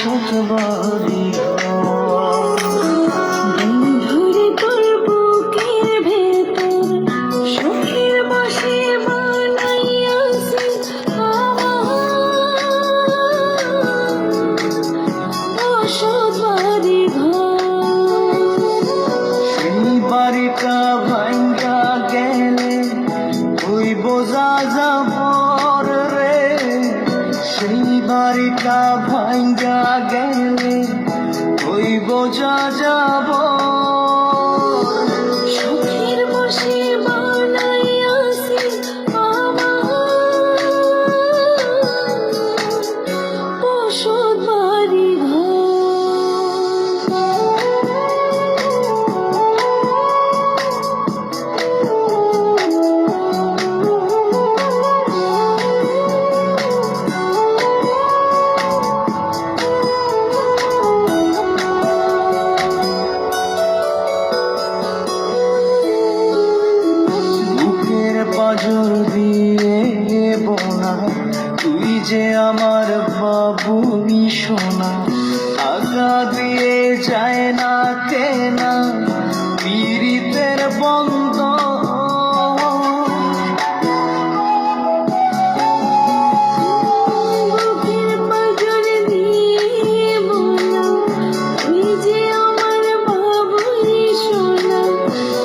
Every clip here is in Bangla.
বসতবাড়ি ধরে তোর বুকের ভেতর সুখের বসে বানাইয়াছি বসত বাড়ি ঘর। সেই বাড়িটা ভাঙ্গা গেলে ওই বোঝা যাবর রে, সেই বাড়িটা ভাঙ্গা গেলে ওই বোঝা যাব সুখের বসে বানাইয়াছি বসত বাড়ি বুকের পাঁজর দিয়ে বোনা, তুই যে আমার বাবুই সোনা। আগা দিয়ে যায় না কেনা পীড়িতের বন্ধ, বুকের পাঁজর দিয়ে বোনা, তুই যে আমার বাবুই সোনা।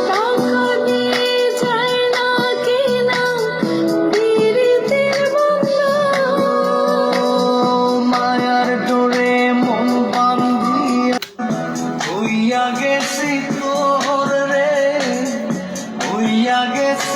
টাকা দিয়ে যায় না কেনা পীড়িতের বন্ধন। মায়ার ডোরে মন বান্ধিয়া হইয়া গেছি তোর রে, হইয়া গেছি